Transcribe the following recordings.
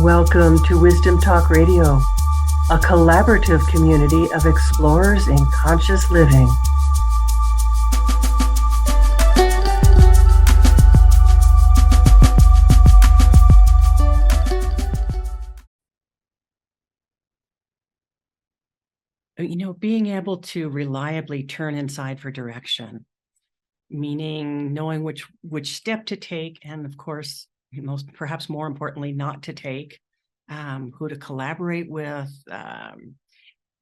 Welcome to Wisdom Talk Radio, a collaborative community of explorers in conscious living. Being able to reliably turn inside for direction, meaning knowing which step to take, and of course, perhaps more importantly, not to take, who to collaborate with,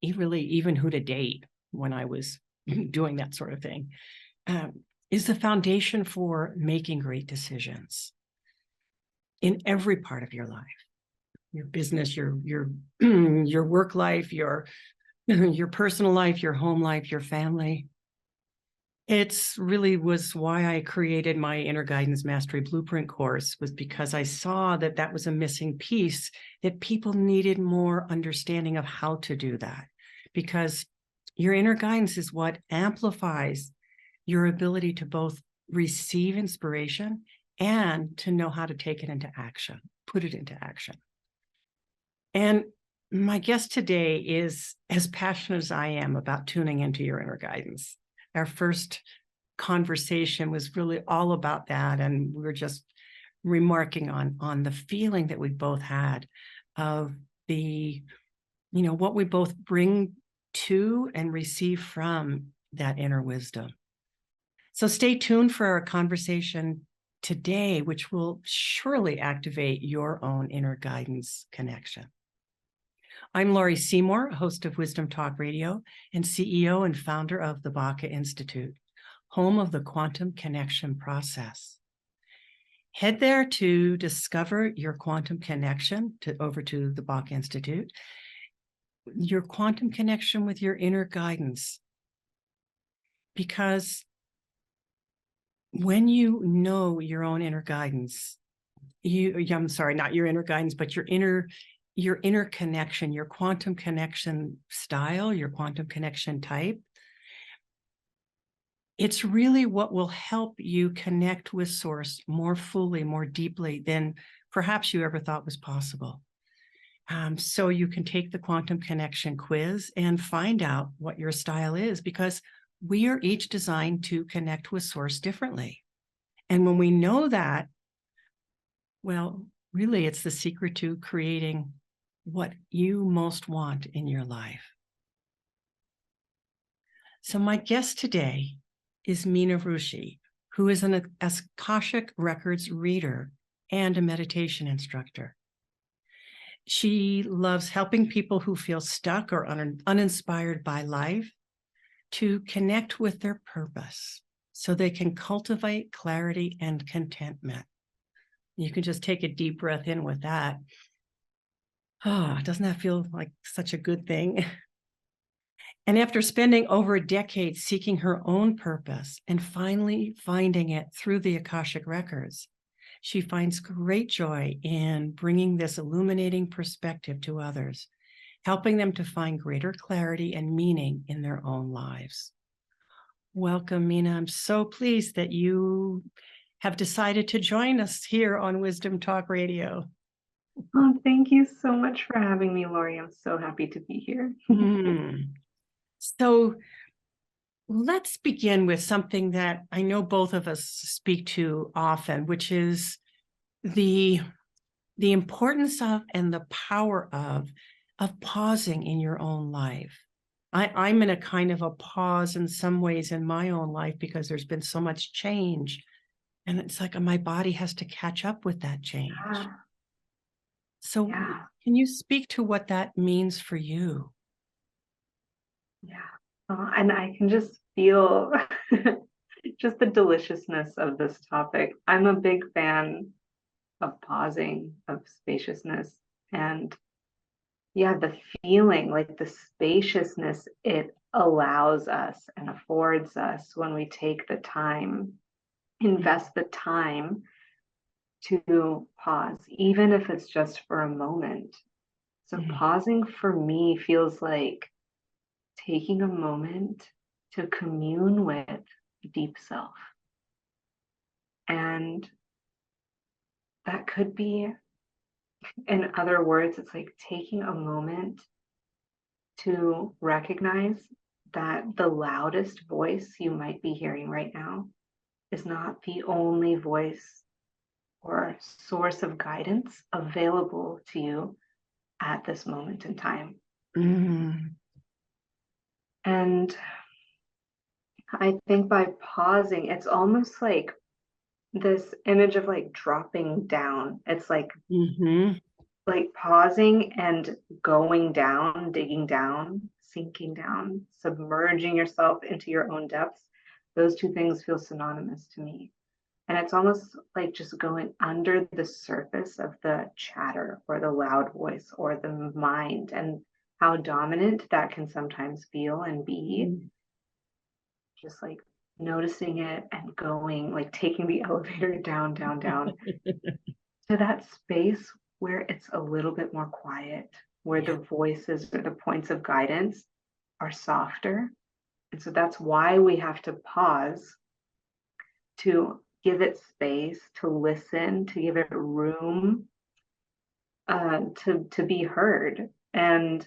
even who to date when I was doing that sort of thing, is the foundation for making great decisions in every part of your life, your business, your your work life, your personal life, your home life, your family. It's really was why I created my Inner Guidance Mastery Blueprint course, was because I saw that was a missing piece, that people needed more understanding of how to do that. Because your inner guidance is what amplifies your ability to both receive inspiration and to know how to take it into action, put it into action. And my guest today is as passionate as I am about tuning into your inner guidance. Our first conversation was really all about that. And we were just remarking on the feeling that we both had of what we both bring to and receive from that inner wisdom. So stay tuned for our conversation today, which will surely activate your own inner guidance connection. I'm Laurie Seymour, host of Wisdom Talk Radio and CEO and founder of the Baca Institute, home of the quantum connection process. Head there to discover your quantum connection over to the Baca Institute, your quantum connection with your inner guidance. Because when you know your own inner guidance, not your inner guidance, but your inner connection, your quantum connection style, your quantum connection type, it's really what will help you connect with Source more fully, more deeply than perhaps you ever thought was possible. So you can take the quantum connection quiz and find out what your style is, because we are each designed to connect with Source differently. And when we know that, well, really, it's the secret to creating what you most want in your life. So my guest today is Meena Ruchi, who is an Akashic Records Reader and a meditation instructor. She loves helping people who feel stuck or uninspired by life to connect with their purpose so they can cultivate clarity and contentment. You can just take a deep breath in with that. Doesn't that feel like such a good thing? And after spending over a decade seeking her own purpose and finally finding it through the Akashic Records, she finds great joy in bringing this illuminating perspective to others, helping them to find greater clarity and meaning in their own lives. Welcome, Meena. I'm so pleased that you have decided to join us here on Wisdom Talk Radio. Oh, thank you so much for having me, Laurie. I'm so happy to be here. So let's begin with something that I know both of us speak to often, which is the importance of and the power of pausing in your own life. I'm in a kind of a pause in some ways in my own life because there's been so much change. And it's like my body has to catch up with that change. Yeah. So can you speak to what that means for you? Yeah. And I can just feel just the deliciousness of this topic. I'm a big fan of pausing, of spaciousness, and the feeling, like the spaciousness it allows us and affords us when we take the time, invest the time to pause, even if it's just for a moment. So pausing for me feels like taking a moment to commune with deep self. And that could be in other words, it's like taking a moment to recognize that the loudest voice you might be hearing right now is not the only voice or source of guidance available to you at this moment in time. Mm. And I think by pausing, it's almost like this image of like dropping down. It's like pausing and going down, digging down, sinking down, submerging yourself into your own depths. Those two things feel synonymous to me. And it's almost like just going under the surface of the chatter or the loud voice or the mind, and how dominant that can sometimes feel and be. Just like noticing it and going, like taking the elevator down, down, down to that space where it's a little bit more quiet, where the voices or the points of guidance are softer. And so that's why we have to pause, to give it space, to listen, to give it room, to be heard. And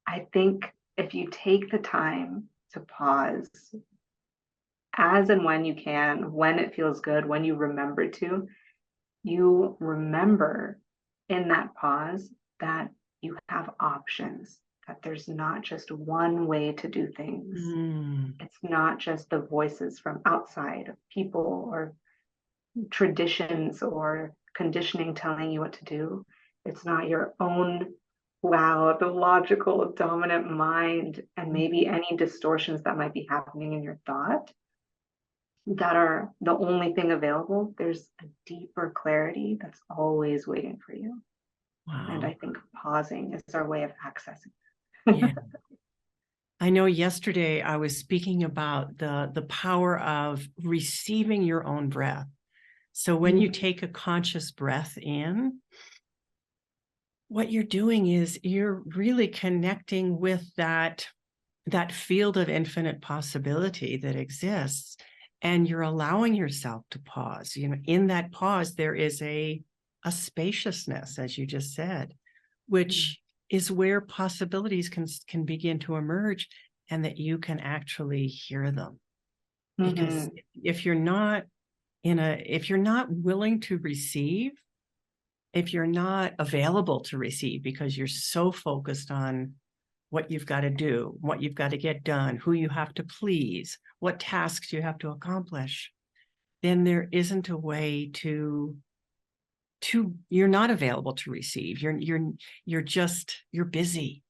I think if you take the time to pause as and when you can, when it feels good, when you remember to, you remember in that pause that you have options, that there's not just one way to do things. It's not just the voices from outside of people or traditions or conditioning telling you what to do. It's not your own loud, logical, dominant mind, and maybe any distortions that might be happening in your thought that are the only thing available. There's a deeper clarity that's always waiting for you. Wow. And I think pausing is our way of accessing. Yeah. I know yesterday I was speaking about the power of receiving your own breath. So when you take a conscious breath in, what you're doing is you're really connecting with that field of infinite possibility that exists, and you're allowing yourself to pause. You know, in that pause, there is a spaciousness, as you just said, which is where possibilities can begin to emerge, and that you can actually hear them. Because if you're not willing to receive, if you're not available to receive because you're so focused on what you've got to do, what you've got to get done, who you have to please, what tasks you have to accomplish, then there isn't a way to you're not available to receive. You're busy.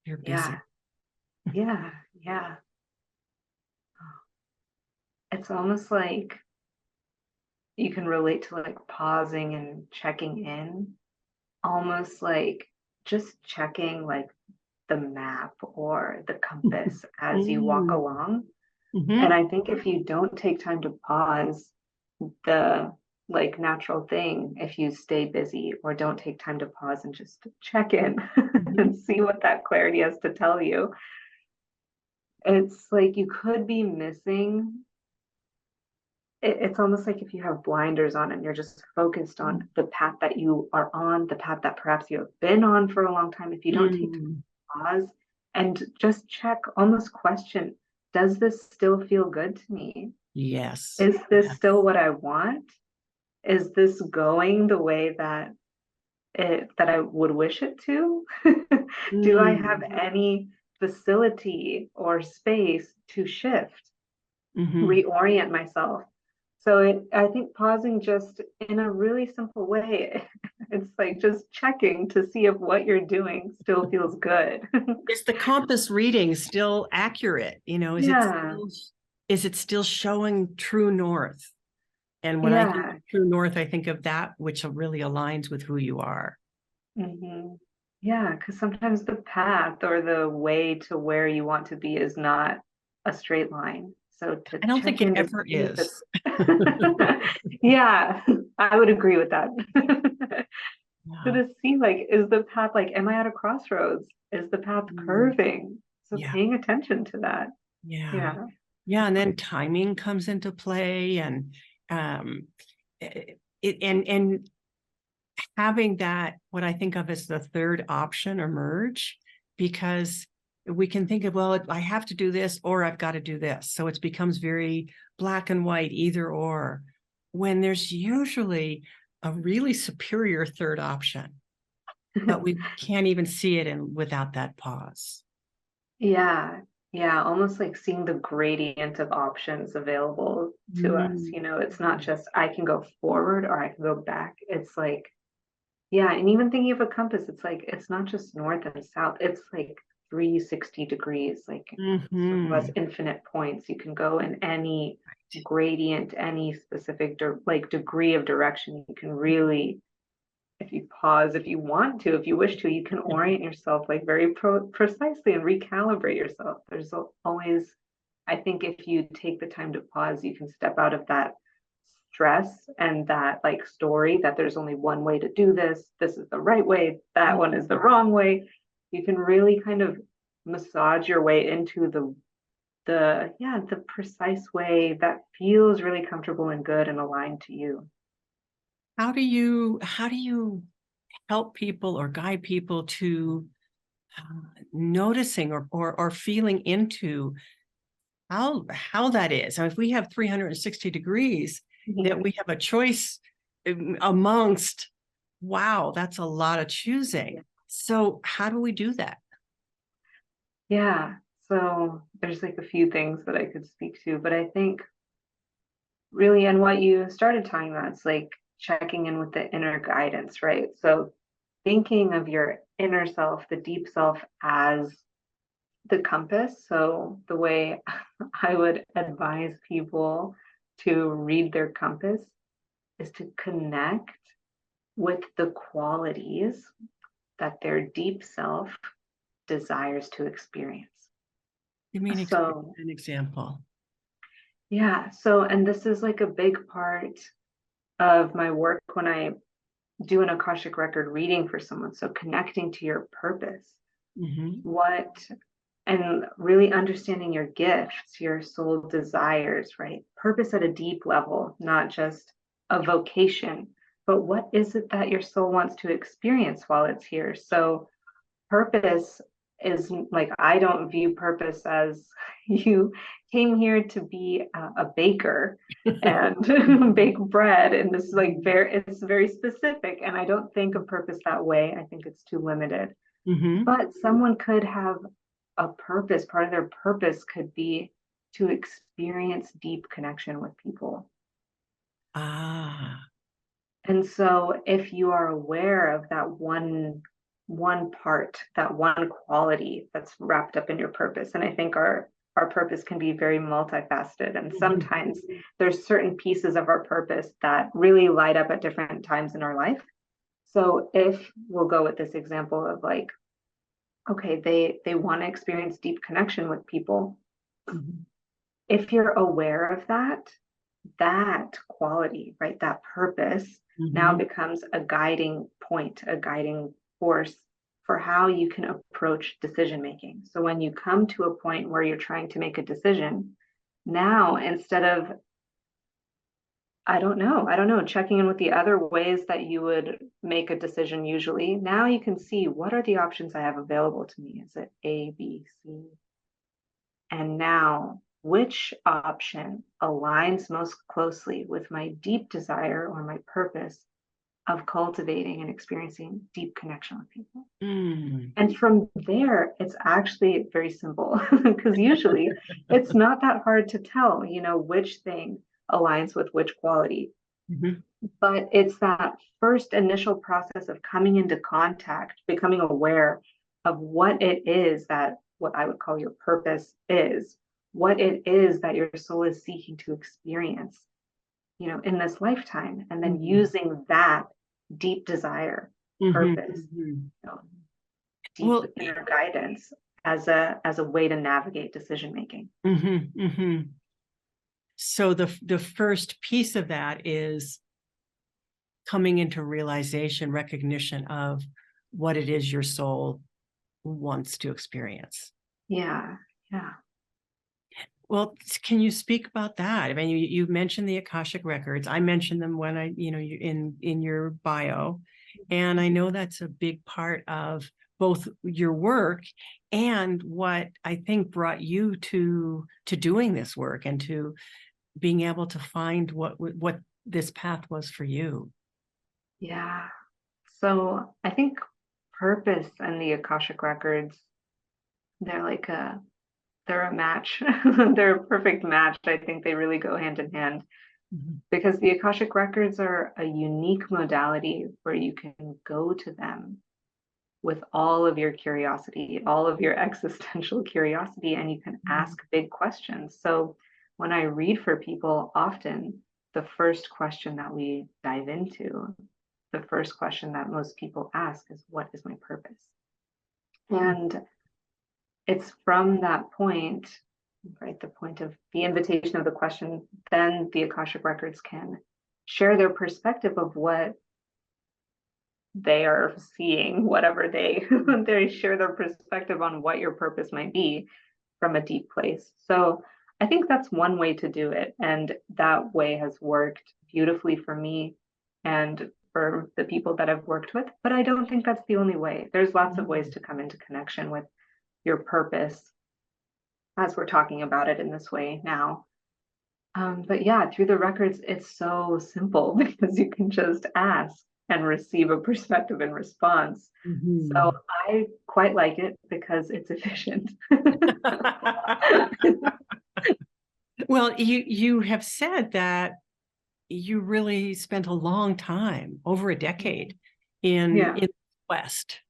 You're busy. Yeah. It's almost like you can relate to like pausing and checking in, almost like just checking like the map or the compass as you walk along. And I think if you don't take time to pause, the like natural thing, if you stay busy or don't take time to pause and just check in and see what that clarity has to tell you, it's like you could be missing. It's almost like if you have blinders on and you're just focused on the path that you are on, the path that perhaps you have been on for a long time. If you don't take time to pause and just check, almost question, does this still feel good to me? Yes. Is this still what I want? Is this going the way that I would wish it to? Do I have any facility or space to shift, reorient myself? So I think pausing just in a really simple way, it's like just checking to see if what you're doing still feels good. Is the compass reading still accurate? You know, is it still showing true north? And when I think of true north, I think of that which really aligns with who you are. Yeah, because sometimes the path or the way to where you want to be is not a straight line. So I don't think it ever is. Yeah, I would agree with that. So to see, like, is the path, like, am I at a crossroads? Is the path curving? So paying attention to that. Yeah. And then timing comes into play, and having that, what I think of as the third option emerge, because we can think of, well, I have to do this or I've got to do this. So it becomes very black and white, either or, when there's usually a really superior third option, but we can't even see it without that pause. Yeah, yeah, almost like seeing the gradient of options available to us. You know, it's not just I can go forward or I can go back. It's like, yeah, and even thinking of a compass, it's like it's not just north and south, it's like 360 degrees, like sort of has infinite points. You can go in any gradient, any specific like degree of direction. You can really, if you pause, if you want to, if you wish to, you can orient yourself like very precisely and recalibrate yourself. There's always, I think if you take the time to pause, you can step out of that stress and that like story that there's only one way to do this. This is the right way. That one is the wrong way. You can really kind of massage your way into the precise way that feels really comfortable and good and aligned to you. How do you help people or guide people to noticing or feeling into how that is? I mean, if we have 360 degrees, that we have a choice amongst, wow, that's a lot of choosing. So how do we do that? Yeah, so there's like a few things that I could speak to, but I think really, and what you started talking about, it's like checking in with the inner guidance, right? So thinking of your inner self, the deep self, as the compass. So the way I would advise people to read their compass is to connect with the qualities that their deep self desires to experience. Give me an example. Yeah, so, and this is like a big part of my work when I do an Akashic record reading for someone. So connecting to your purpose, and really understanding your gifts, your soul desires, right? Purpose at a deep level, not just a vocation, but what is it that your soul wants to experience while it's here? So purpose is like, I don't view purpose as you came here to be a baker and bake bread. And this is like it's very specific. And I don't think of purpose that way. I think it's too limited. But someone could have a purpose. Part of their purpose could be to experience deep connection with people. And so if you are aware of that one part, that one quality that's wrapped up in your purpose, and I think our purpose can be very multifaceted, and sometimes there's certain pieces of our purpose that really light up at different times in our life. So if we'll go with this example of like, okay, they want to experience deep connection with people. If you're aware of that quality, right, that purpose now becomes a guiding point, a guiding force for how you can approach decision making. So when you come to a point where you're trying to make a decision, now instead of, I don't know, checking in with the other ways that you would make a decision usually, now you can see, what are the options I have available to me? Is it A, B, C? And now, which option aligns most closely with my deep desire or my purpose of cultivating and experiencing deep connection with people? And from there, it's actually very simple, because usually it's not that hard to tell, which thing aligns with which quality. But it's that first initial process of coming into contact, becoming aware of what it is that what I would call your purpose is, what it is that your soul is seeking to experience, in this lifetime, and then using that deep desire, purpose, deep inner guidance as a way to navigate decision making. So the first piece of that is coming into realization, recognition of what it is your soul wants to experience. Yeah. Well, can you speak about that? I mean, you mentioned the Akashic records. I mentioned them when in your bio, And I know that's a big part of both your work and what I think brought you to doing this work and to being able to find what this path was for you. Yeah. So I think purpose and the Akashic Records, they're like they're a match. They're a perfect match. I think they really go hand in hand because the Akashic Records are a unique modality where you can go to them with all of your curiosity, all of your existential curiosity, and you can ask big questions. So when I read for people, often the first question that we dive into, the first question that most people ask is, what is my purpose? And it's from that point, right, the point of the invitation of the question, then the Akashic Records can share their perspective of what they are seeing, whatever they they share their perspective on what your purpose might be from a deep place. So I think that's one way to do it, and that way has worked beautifully for me and for the people that I've worked with. But I don't think that's the only way. There's lots of ways to come into connection with your purpose, as we're talking about it in this way now. But yeah, through the records, it's so simple because you can just ask and receive a perspective in response. So I quite like it because it's efficient. Well, you have said that you really spent a long time, over a decade, in the West.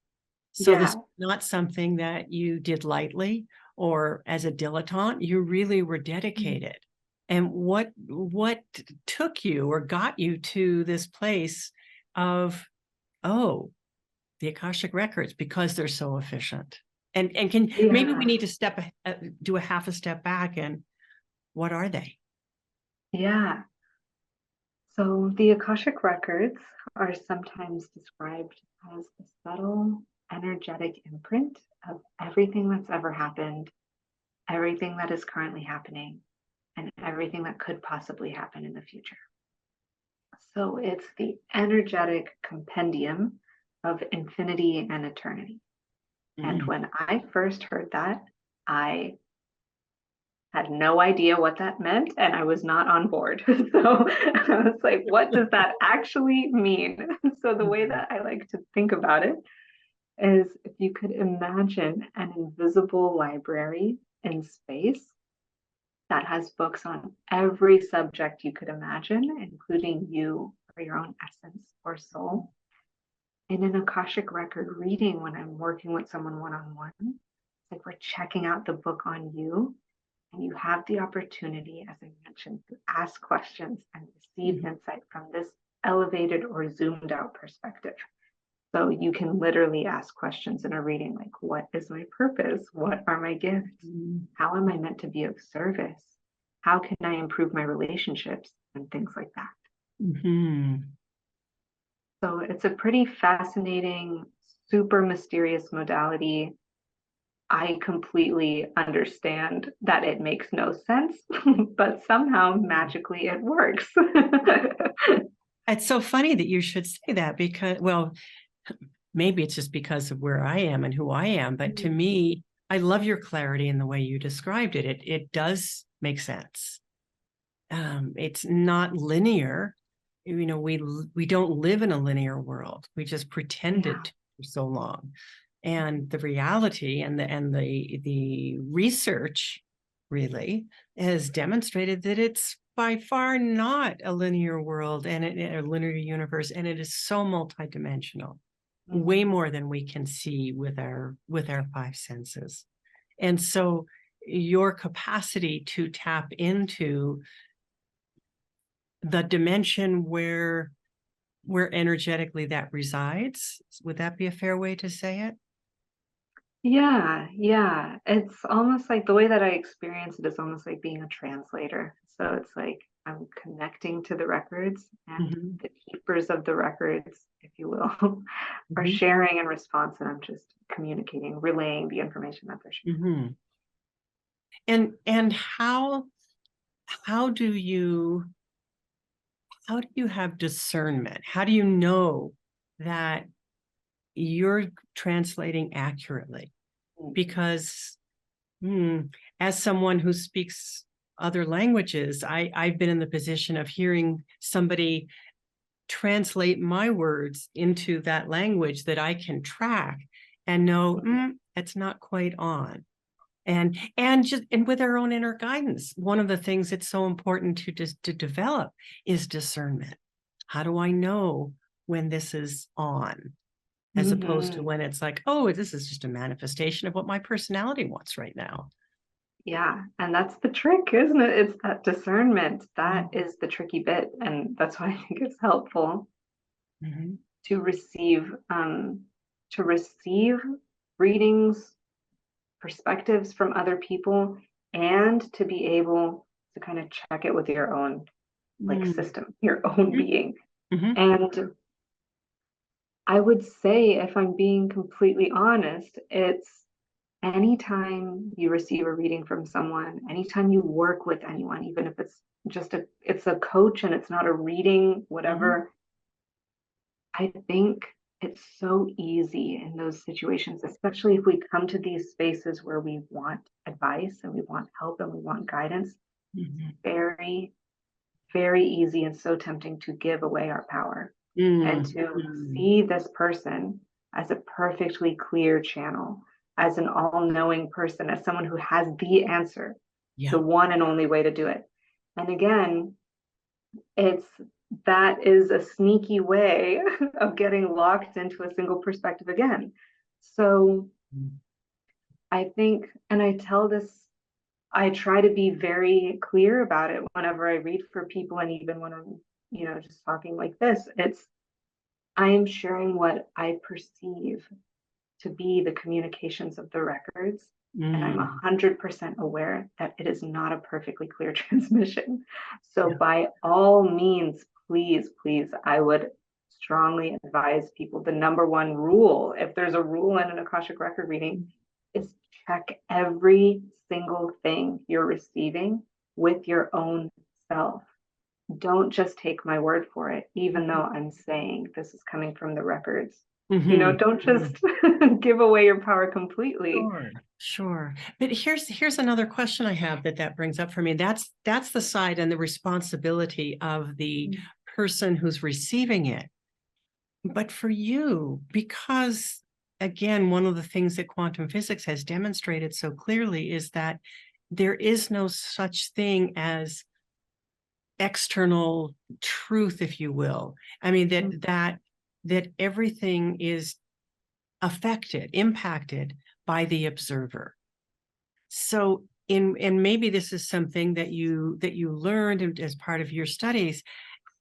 So this is not something that you did lightly or as a dilettante. You really were dedicated. And what took you or got you to this place of, oh, the Akashic Records, because they're so efficient? And can maybe we need to do a half a step back, and what are they? Yeah. So the Akashic Records are sometimes described as the subtle, energetic imprint of everything that's ever happened, everything that is currently happening, and everything that could possibly happen in the future. So it's the energetic compendium of infinity and eternity. And when I first heard that, I had no idea what that meant, and I was not on board. So I was like, what does that actually mean? So the way that I like to think about it is, if you could imagine an invisible library in space that has books on every subject you could imagine, including you or your own essence or soul. In an Akashic record reading, when I'm working with someone one-on-one, it's like we're checking out the book on you, and you have the opportunity, as I mentioned, to ask questions and receive insight from this elevated or zoomed out perspective. So you can literally ask questions in a reading like, what is my purpose? What are my gifts? How am I meant to be of service? How can I improve my relationships? And things like that. So it's a pretty fascinating, super mysterious modality. I completely understand that it makes no sense, but somehow magically it works. It's so funny that you should say that, because, well, maybe it's just because of where I am and who I am, but to me, I love your clarity in the way you described it. It does make sense. It's not linear. You know, we don't live in a linear world. We just pretended to for so long. And the reality and the research really has demonstrated that it's by far not a linear world and a linear universe, and it is so multidimensional, way more than we can see with our five senses. And so your capacity to tap into the dimension where energetically that resides, would that be a fair way to say it? Yeah. It's almost like the way that I experience it is almost like being a translator. So it's like I'm connecting to the records, and the keepers of the records, if you will, are sharing in response, and I'm just communicating, relaying the information that they're sharing. And how do you have discernment? How do you know that you're translating accurately. Because as someone who speaks other languages, I've been in the position of hearing somebody translate my words into that language that I can track and know it's not quite on. And with our own inner guidance, one of the things that's so important to develop is discernment. How do I know when this is on, as opposed to when it's like, oh, this is just a manifestation of what my personality wants right now? Yeah, and that's the trick, isn't it? It's that discernment. That is the tricky bit, and that's why I think it's helpful to receive readings, perspectives from other people, and to be able to kind of check it with your own system, your own being. And I would say, if I'm being completely honest, it's anytime you receive a reading from someone, anytime you work with anyone, even if it's just it's a coach and it's not a reading, whatever, I think it's so easy in those situations, especially if we come to these spaces where we want advice and we want help and we want guidance. Very, very easy and so tempting to give away our power and to see this person as a perfectly clear channel, as an all-knowing person, as someone who has the answer, the one and only way to do it. And again, that is a sneaky way of getting locked into a single perspective again. So I think, and I try to be very clear about it whenever I read for people, and even when I'm, just talking like this, I am sharing what I perceive to be the communications of the records. And I'm 100% aware that it is not a perfectly clear transmission. So by all means, please, I would strongly advise people, the number one rule, if there's a rule in an Akashic record reading, is check every single thing you're receiving with your own self. Don't just take my word for it, even though I'm saying this is coming from the records. Don't just give away your power completely. Sure. But here's another question I have that brings up for me. That's the side and the responsibility of the person who's receiving it. But for you, because again, one of the things that quantum physics has demonstrated so clearly is that there is no such thing as external truth, if you will. I mean, that everything is impacted by the observer. So and maybe this is something that you learned as part of your studies.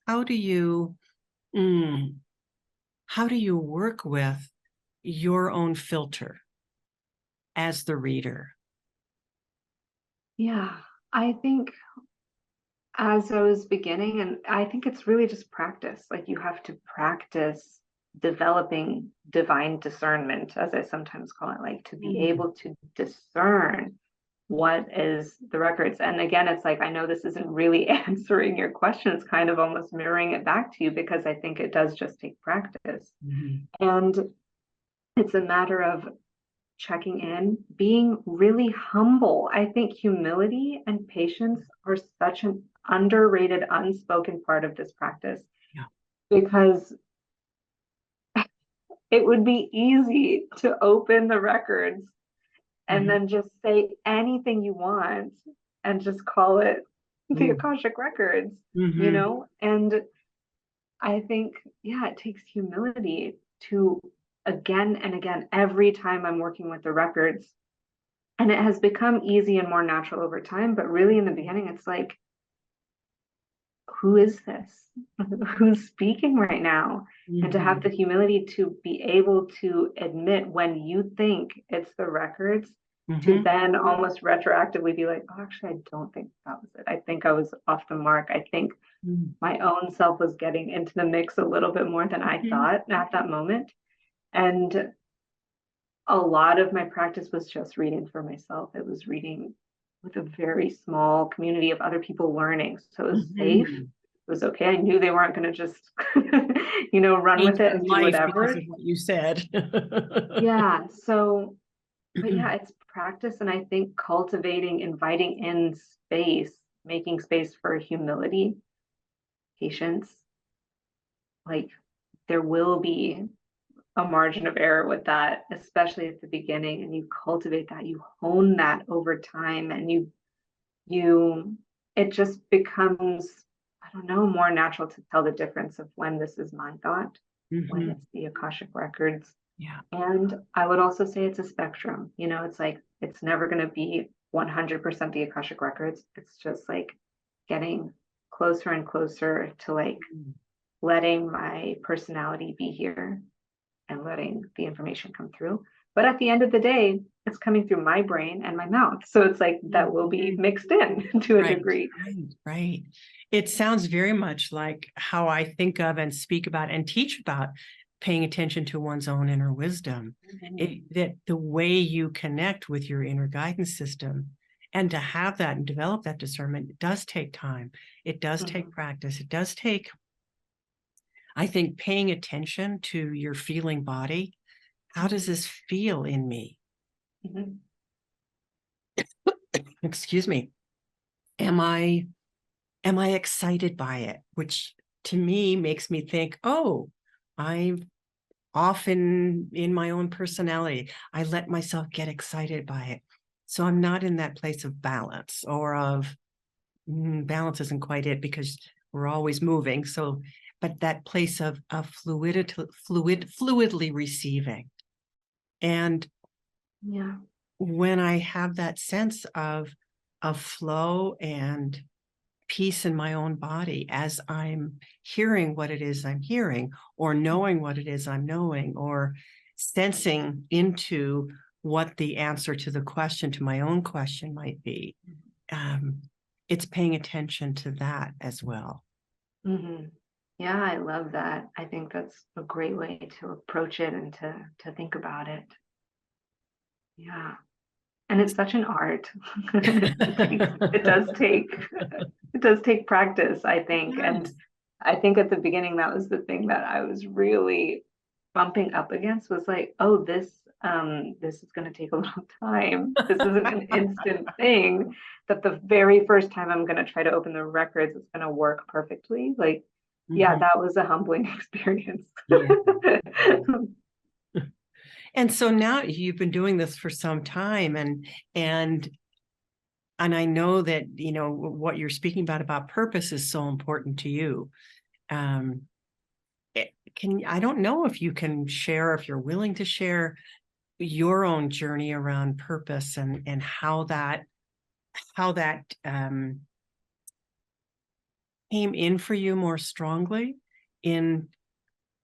How do you work with your own filter as the reader? Yeah, I think as I was beginning, and I think it's really just practice. Like, you have to practice developing divine discernment, as I sometimes call it, like to be able to discern what is the records. And again, it's like, I know this isn't really answering your question. It's kind of almost mirroring it back to you, because I think it does just take practice. And it's a matter of checking in, being really humble. I think humility and patience are such an underrated, unspoken part of this practice, because it would be easy to open the records and then just say anything you want and just call it the Akashic Records, And I think, it takes humility to, again and again, every time I'm working with the records, and it has become easy and more natural over time, but really in the beginning, it's like, who is this? Who's speaking right now? And to have the humility to be able to admit when you think it's the records, to then almost retroactively be like, oh, actually, I don't think that was it. I think I was off the mark. I think my own self was getting into the mix a little bit more than I thought at that moment. And a lot of my practice was just reading for myself. It was reading with a very small community of other people learning. So it was safe. was okay. I knew they weren't going to just, run with it and do whatever. Because of what you said. Yeah. So, but yeah, it's practice. And I think cultivating, inviting in space, making space for humility, patience, like there will be a margin of error with that, especially at the beginning, and you cultivate that, you hone that over time, and it just becomes, I don't know, more natural to tell the difference of when this is my thought, when it's the Akashic Records. Yeah. And I would also say it's a spectrum. It's like it's never going to be 100% the Akashic Records. It's just like getting closer and closer to like letting my personality be here and letting the information come through. But at the end of the day, it's coming through my brain and my mouth. So it's like that will be mixed in to a degree. Right. It sounds very much like how I think of and speak about and teach about paying attention to one's own inner wisdom. That the way you connect with your inner guidance system, and to have that and develop that discernment, it does take time. It does take practice. It does take, I think, paying attention to your feeling body. How does this feel in me? Excuse me. Am I excited by it? Which to me makes me think, oh, I'm often in my own personality. I let myself get excited by it. So I'm not in that place of balance, or of balance isn't quite it, because we're always moving. So, but that place of fluidly receiving. And yeah, when I have that sense of flow and peace in my own body as I'm hearing what it is I'm hearing, or knowing what it is I'm knowing, or sensing into what the answer to the question, to my own question, might be, it's paying attention to that as well. Yeah, I love that. I think that's a great way to approach it and to think about it. Yeah. And it's such an art. It does take practice, I think. And I think at the beginning, that was the thing that I was really bumping up against, was like, oh, this is going to take a little time. This isn't an instant thing that the very first time I'm going to try to open the records, it's going to work perfectly. Like, yeah, that was a humbling experience. And so now you've been doing this for some time, and I know that, what you're speaking about purpose is so important to you. I don't know if you can share, if you're willing to share your own journey around purpose, and how that came in for you more strongly in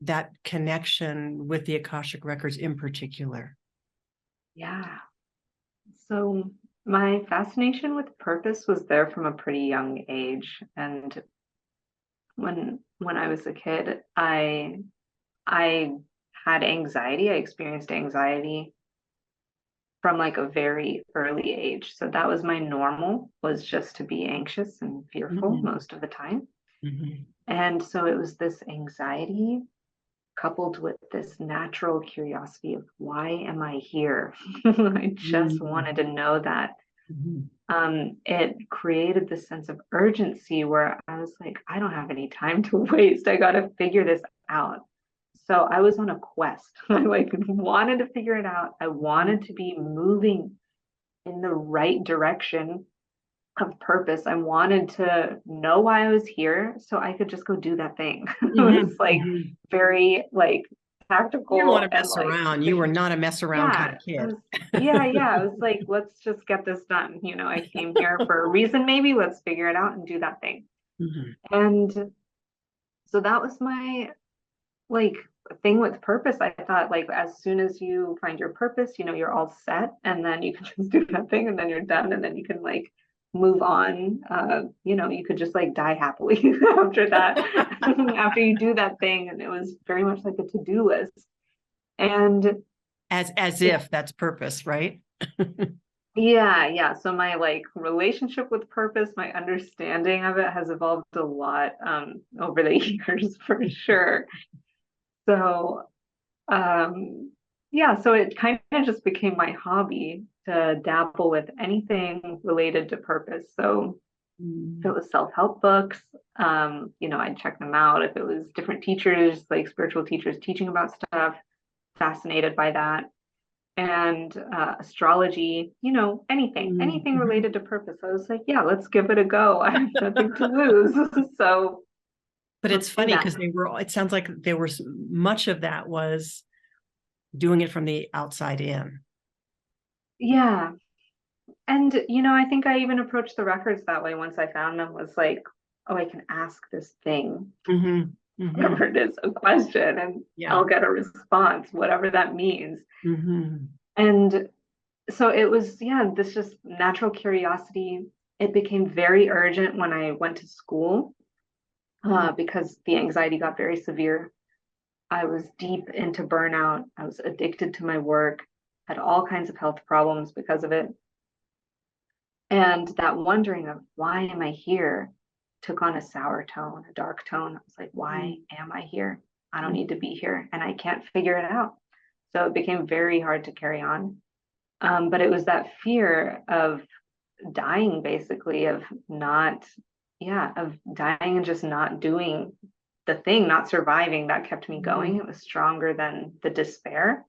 that connection with the Akashic Records in particular. Yeah. So my fascination with purpose was there from a pretty young age. And when I was a kid, I had anxiety. I experienced anxiety from like a very early age. So that was my normal, was just to be anxious and fearful most of the time. And so it was this anxiety coupled with this natural curiosity of, why am I here? I just wanted to know that. It created this sense of urgency where I was like, I don't have any time to waste. I got to figure this out. So I was on a quest. I like wanted to figure it out. I wanted to be moving in the right direction of purpose. I wanted to know why I was here so I could just go do that thing. It was like very like tactical. You don't want to mess around. You were not a mess around kind of kid. I was like, let's just get this done. I came here for a reason, maybe. Let's figure it out and do that thing. And so that was my like thing with purpose. I thought, like, as soon as you find your purpose, you're all set, and then you can just do that thing, and then you're done, and then you can like move on. You could just like die happily after that, after you do that thing. And it was very much like a to-do list. And as if that's purpose, right? Yeah. So my like relationship with purpose, my understanding of it has evolved a lot over the years for sure. So yeah, so it kind of just became my hobby to dabble with anything related to purpose. So if it was self-help books, I'd check them out. If it was different teachers, like spiritual teachers teaching about stuff, fascinated by that. And astrology, anything related to purpose. I was like, yeah, let's give it a go. I have nothing to lose. So But it's let's do funny that. because it sounds like there was much of that was doing it from the outside in. Yeah. And, I think I even approached the records that way once I found them, was like, oh, I can ask this thing, whatever it is, a question, and Yeah. I'll get a response, whatever that means. Mm-hmm. And so it was, yeah, this just natural curiosity. It became very urgent when I went to school because the anxiety got very severe. I was deep into burnout. I was addicted to my work, had all kinds of health problems because of it. And that wondering of why am I here took on a sour tone, a dark tone. I was like, why am I here? I don't need to be here and I can't figure it out. So it became very hard to carry on. But it was that fear of dying, basically, of not, yeah, of dying and just not doing the thing, not surviving, that kept me going. It was stronger than the despair.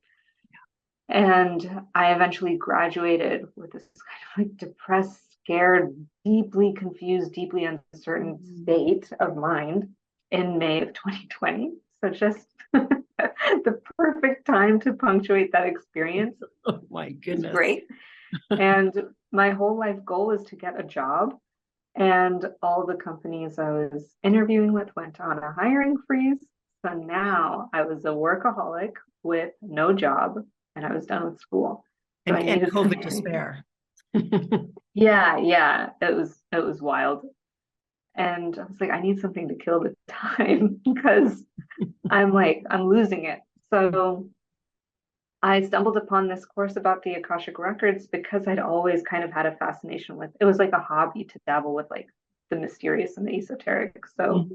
And I eventually graduated with this kind of like depressed, scared, deeply confused, deeply uncertain state of mind in May of 2020. So just the perfect time to punctuate that experience. Oh my It's goodness. great. And my whole life goal is to get a job. And all the companies I was interviewing with went on a hiring freeze. So now I was a workaholic with no job and I was done with school. So I And needed COVID something. despair. Yeah. It was wild. And I was like, I need something to kill the time because I'm losing it. So I stumbled upon this course about the Akashic Records because I'd always kind of had a fascination with it. Was like a hobby to dabble with like the mysterious and the esoteric. So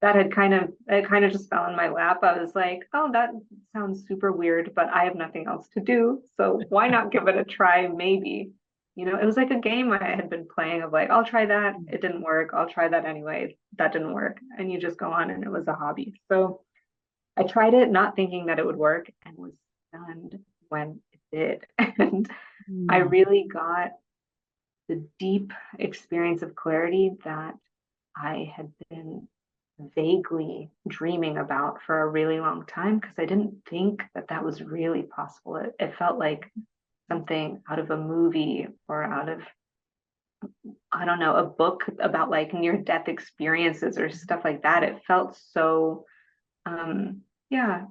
that had kind of just fell in my lap. I was like, oh, that sounds super weird, but I have nothing else to do. So why not give it a try? Maybe. It was like a game I had been playing of like, I'll try that. It didn't work. I'll try that anyway. That didn't work. And you just go on, and it was a hobby. So I tried it not thinking that it would work and was stunned when it did. And I really got the deep experience of clarity that I had been vaguely dreaming about for a really long time because I didn't think that that was really possible. It felt like something out of a movie or out of, I don't know, a book about like near-death experiences or stuff like that. It felt so, yeah,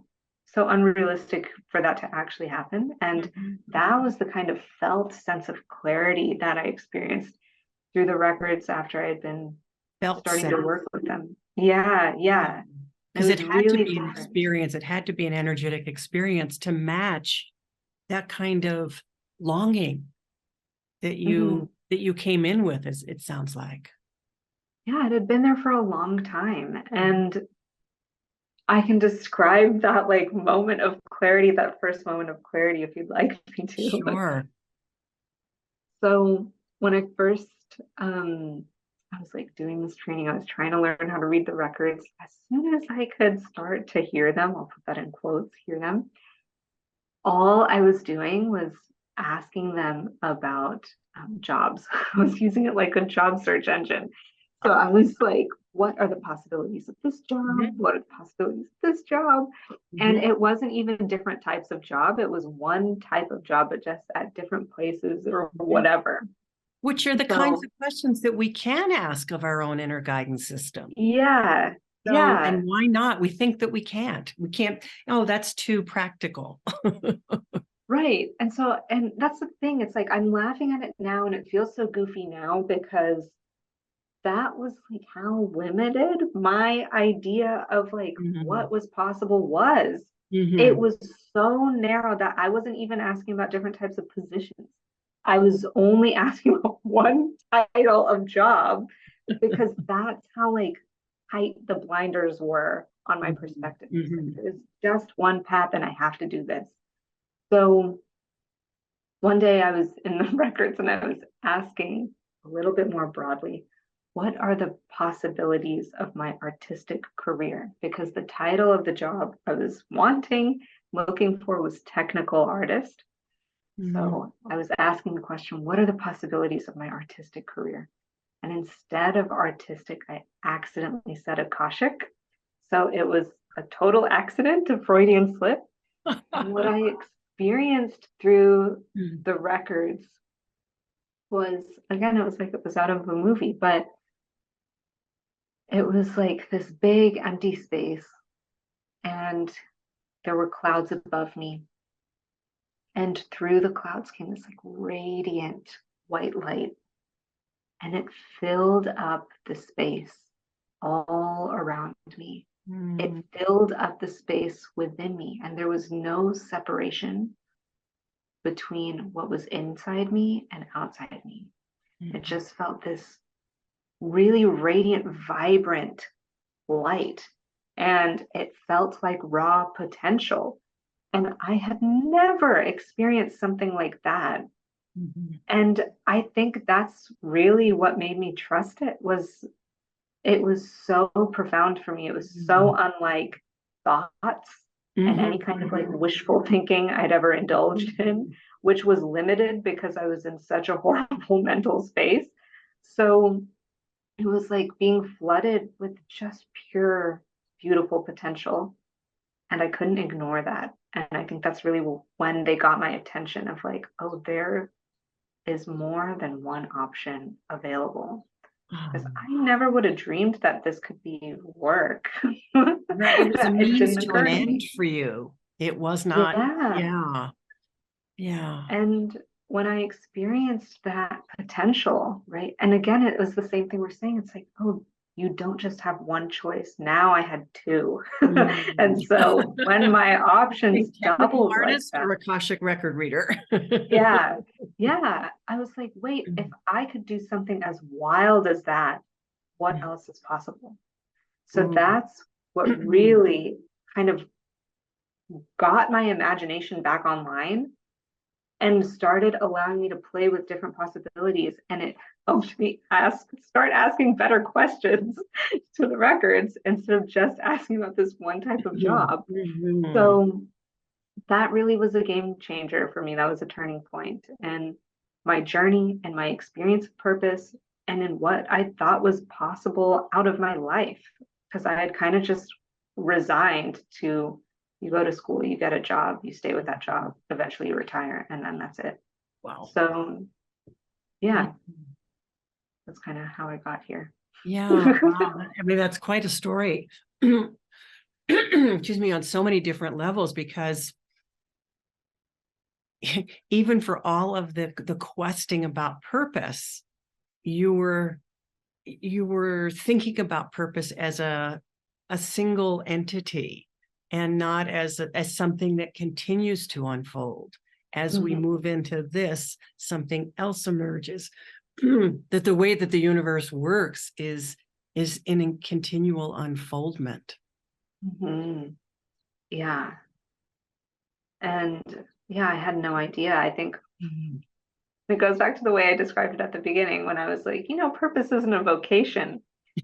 so unrealistic for that to actually happen. And that was the kind of felt sense of clarity that I experienced through the records after I had been starting to work with them. Yeah. Because it had to be an different. experience. It had to be an energetic experience to match that kind of longing that you came in with, as it sounds like. Yeah, it had been there for a long time. And I can describe that like moment of clarity, that first moment of clarity, if you'd like me to. Sure. So when I first I was like doing this training, I was trying to learn how to read the records. As soon as I could start to hear them, I'll put that in quotes, hear them, all I was doing was asking them about jobs. I was using it like a job search engine. So I was like, what are the possibilities of this job? What are the possibilities of this job? And it wasn't even different types of job. It was one type of job, but just at different places or whatever. Which are the kinds of questions that we can ask of our own inner guidance system. Yeah. And why not? We think that we can't. We can't. Oh, that's too practical. Right. And that's the thing. It's like I'm laughing at it now and it feels so goofy now because that was like how limited my idea of like what was possible was. It was so narrow that I wasn't even asking about different types of positions. I was only asking about one title of job because that's how like tight the blinders were on my perspective. It's just one path and I have to do this. So one day I was in the records and I was asking a little bit more broadly, what are the possibilities of my artistic career? Because the title of the job I was looking for was technical artist. So I was asking the question, what are the possibilities of my artistic career? And instead of artistic, I accidentally said Akashic. So it was a total accident, a Freudian slip. And what I experienced through the records was, again, it was like it was out of a movie, but it was like this big empty space and there were clouds above me. And through the clouds came this like radiant white light and it filled up the space all around me. It filled up the space within me and there was no separation between what was inside me and outside me. It just felt this really radiant, vibrant light. And it felt like raw potential. And I had never experienced something like that. And I think that's really what made me trust it was so profound for me. It was so unlike thoughts and any kind of like wishful thinking I'd ever indulged in, which was limited because I was in such a horrible mental space. So it was like being flooded with just pure, beautiful potential. And I couldn't ignore that. And I think that's really when they got my attention of like, oh, there is more than one option available. Because I never would have dreamed that this could be work. Right, it was a It means didn't to occur an to end me. for you. It was not, Yeah. yeah. And when I experienced that potential, right? And again, it was the same thing we're saying. It's like, oh, you don't just have one choice. Now I had two. And so when my options Technical doubled like artist that, or Akashic record reader. yeah, I was like, wait, if I could do something as wild as that, what else is possible? So that's what really kind of got my imagination back online and started allowing me to play with different possibilities. And it helped me start asking better questions to the records instead of just asking about this one type of job. So that really was a game changer for me. That was a turning point in my journey and my experience of purpose and in what I thought was possible out of my life. Because I had kind of just resigned to, you go to school, you get a job, you stay with that job, eventually you retire, and then that's it. Wow. So yeah, that's kind of how I got here. Yeah, wow. I mean, that's quite a story. Excuse me, on so many different levels, because even for all of the questing about purpose, you were thinking about purpose as a single entity and not as something that continues to unfold. As we move into this, something else emerges. That the way that the universe works is in a continual unfoldment. Yeah. And yeah, I had no idea. I think it goes back to the way I described it at the beginning when I was like, purpose isn't a vocation.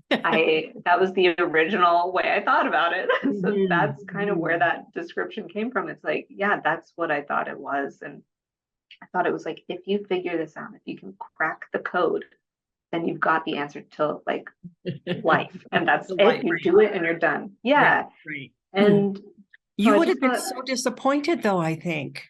That was the original way I thought about it. So that's kind of where that description came from. It's like, yeah, that's what I thought it was. And I thought it was like, if you figure this out, if you can crack the code, then you've got the answer to like life. And that's it. You do it and you're done. Yeah. Right. And you would have been so disappointed though, I think.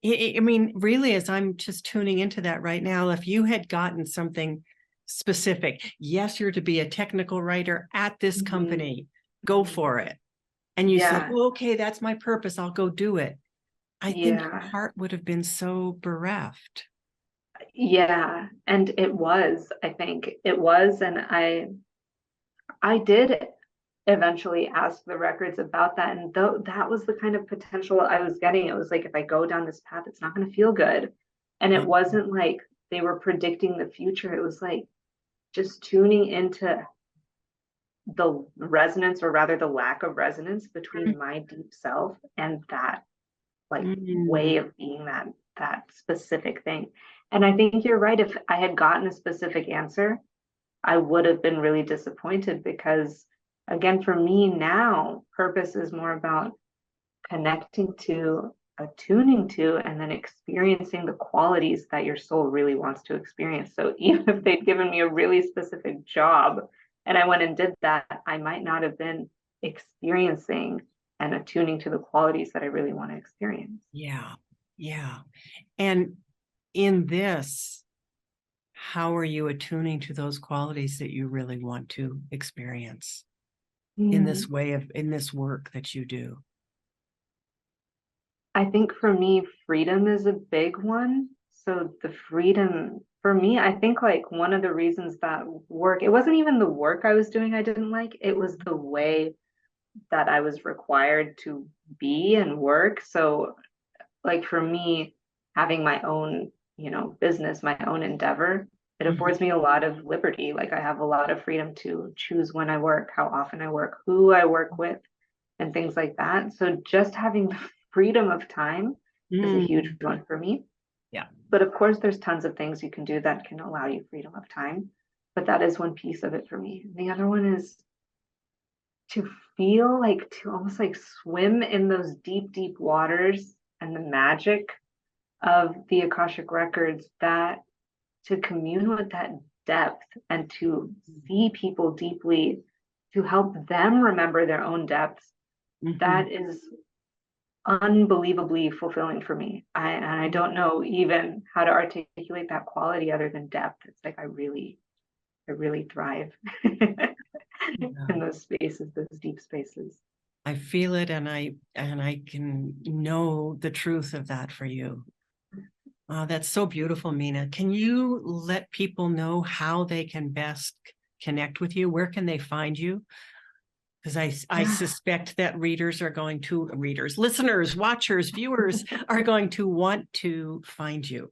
I mean, really, as I'm just tuning into that right now, if you had gotten something specific, yes, you're to be a technical writer at this company, go for it. And you said, oh, okay, that's my purpose, I'll go do it. I think your heart would have been so bereft. Yeah, and it was, I think it was, and I did eventually ask the records about that, and though that was the kind of potential I was getting, it was like, if I go down this path, it's not going to feel good. And it wasn't like they were predicting the future. It was like just tuning into the resonance, or rather the lack of resonance between my deep self and that like way of being that specific thing. And I think you're right. If I had gotten a specific answer, I would have been really disappointed, because again, for me now, purpose is more about connecting to, attuning to, and then experiencing the qualities that your soul really wants to experience. So even if they'd given me a really specific job and I went and did that, I might not have been experiencing and attuning to the qualities that I really want to experience. Yeah. Yeah. And in this, how are you attuning to those qualities that you really want to experience in this way of, in this work that you do? I think for me, freedom is a big one. So the freedom for me, I think like one of the reasons that work, it wasn't even the work I was doing I didn't like, it was the way that I was required to be and work. So like for me, having my own, business, my own endeavor, it affords me a lot of liberty. Like I have a lot of freedom to choose when I work, how often I work, who I work with, and things like that. So just having the freedom of time is a huge one for me. Yeah. But of course, there's tons of things you can do that can allow you freedom of time. But that is one piece of it for me. And the other one is to feel like, to almost like swim in those deep, deep waters and the magic of the Akashic Records, that to commune with that depth and to see people deeply, to help them remember their own depths, that is unbelievably fulfilling for me. I don't know even how to articulate that quality other than depth. It's like I really thrive in those spaces, those deep spaces. I feel it, and I can know the truth of that for you. That's so beautiful, Meena. Can you let people know how they can best connect with you? Where can they find you? Because I suspect that listeners, watchers, viewers are going to want to find you.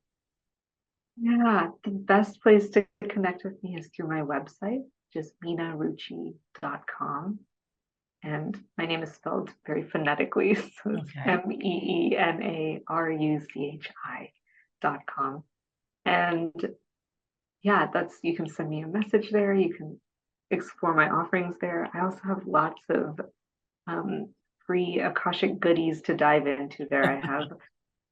Yeah, the best place to connect with me is through my website, just meenaruchi.com. And my name is spelled very phonetically, so it's MEENARUCHI.com. And yeah, you can send me a message there. You can explore my offerings there. I also have lots of free Akashic goodies to dive into there. I have,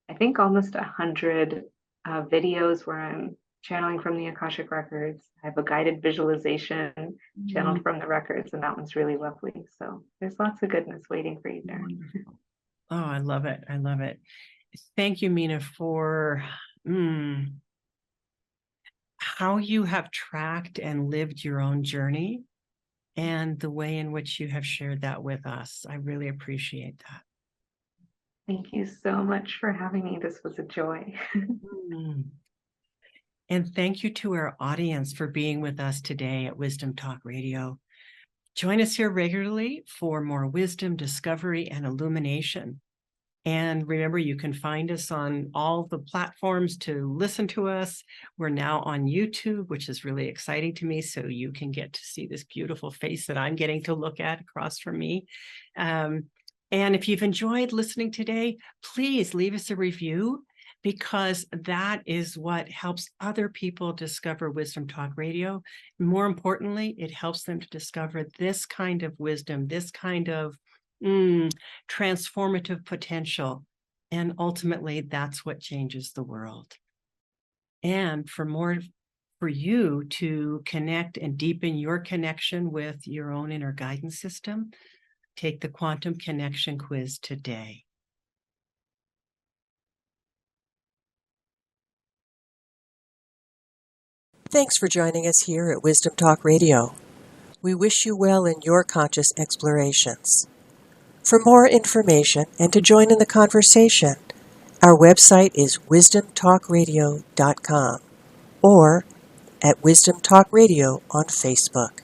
I think, almost 100 videos where I'm channeling from the Akashic Records. I have a guided visualization channeled from the records, and that one's really lovely. So there's lots of goodness waiting for you there. Oh, I love it. I love it. Thank you, Meena, for how you have tracked and lived your own journey and the way in which you have shared that with us. I really appreciate that. Thank you so much for having me. This was a joy. And thank you to our audience for being with us today at Wisdom Talk Radio. Join us here regularly for more wisdom, discovery, and illumination. And remember, you can find us on all the platforms to listen to us. We're now on YouTube, which is really exciting to me. So you can get to see this beautiful face that I'm getting to look at across from me. And if you've enjoyed listening today, please leave us a review, because that is what helps other people discover Wisdom Talk Radio. More importantly, it helps them to discover this kind of wisdom, this kind of transformative potential. And ultimately, that's what changes the world. And for you to connect and deepen your connection with your own inner guidance system, take the Quantum Connection quiz today. Thanks for joining us here at Wisdom Talk Radio. We wish you well in your conscious explorations. For more information and to join in the conversation, our website is wisdomtalkradio.com or at Wisdom Talk Radio on Facebook.